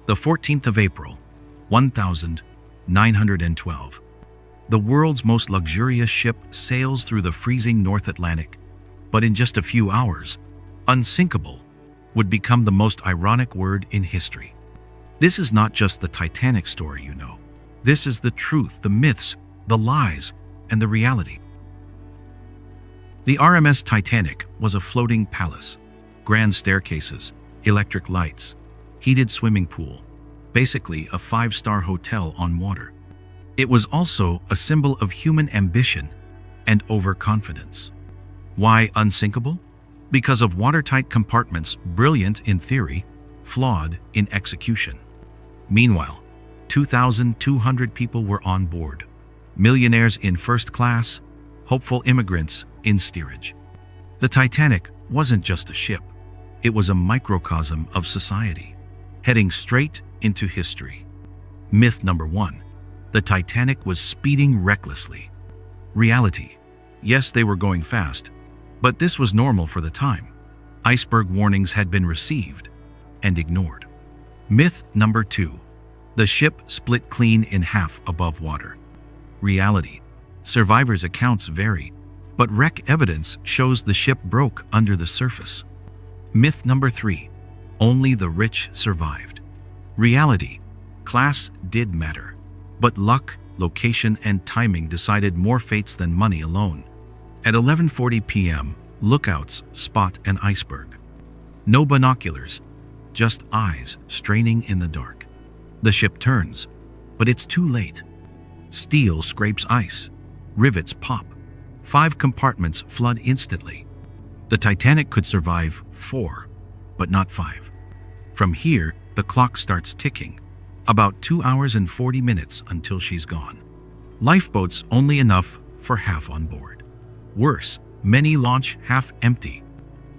The 14th of April, 1912. The world's most luxurious ship sails through the freezing North Atlantic, but in just a few hours, unsinkable would become the most ironic word in history. This is not just the Titanic story, you know. This is the truth, the myths, the lies, and the reality. The RMS Titanic was a floating palace, grand staircases, electric lights, heated swimming pool, basically a five-star hotel on water. It was also a symbol of human ambition and overconfidence. Why unsinkable? Because of watertight compartments, brilliant in theory, flawed in execution. Meanwhile, 2,200 people were on board. Millionaires in first class, hopeful immigrants in steerage. The Titanic wasn't just a ship. It was a microcosm of society, heading straight into history. Myth number 1. The Titanic was speeding recklessly. Reality. Yes, they were going fast, but this was normal for the time. Iceberg warnings had been received and ignored. Myth number 2. The ship split clean in half above water. Reality. Survivors' accounts vary, but wreck evidence shows the ship broke under the surface. Myth number 3. Only the rich survived. Reality. Class did matter, but luck, location, and timing decided more fates than money alone. At 11:40 p.m., lookouts spot an iceberg. No binoculars, just eyes straining in the dark. The ship turns, but it's too late. Steel scrapes ice, rivets pop, 5 compartments flood instantly. The Titanic could survive 4, but not 5. From here, the clock starts ticking, about 2 hours and 40 minutes until she's gone. Lifeboats only enough for half on board. Worse, many launch half empty.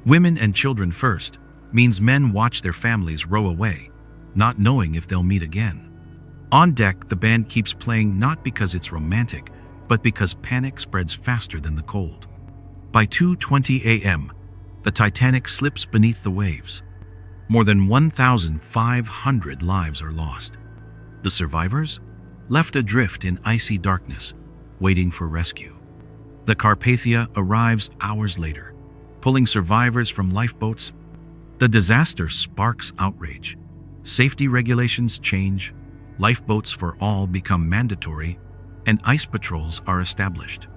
Women and children first means men watch their families row away, not knowing if they'll meet again. On deck, the band keeps playing not because it's romantic, but because panic spreads faster than the cold. By 2:20 a.m., the Titanic slips beneath the waves. More than 1,500 lives are lost. The survivors? Left adrift in icy darkness, waiting for rescue. The Carpathia arrives hours later, pulling survivors from lifeboats. The disaster sparks outrage. Safety regulations change, lifeboats for all become mandatory, and ice patrols are established.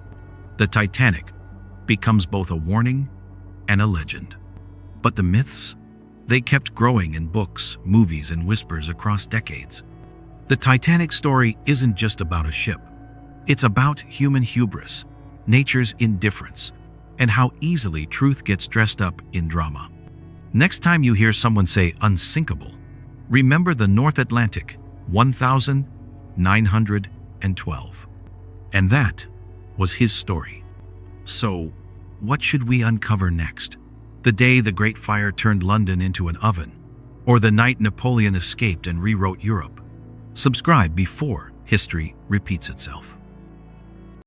The Titanic becomes both a warning and a legend. But the myths? They kept growing in books, movies, and whispers across decades. The Titanic story isn't just about a ship. It's about human hubris, nature's indifference, and how easily truth gets dressed up in drama. Next time you hear someone say unsinkable, remember the North Atlantic, 1912. And that was his story. So, what should we uncover next? The day the Great Fire turned London into an oven, or the night Napoleon escaped and rewrote Europe? Subscribe before history repeats itself.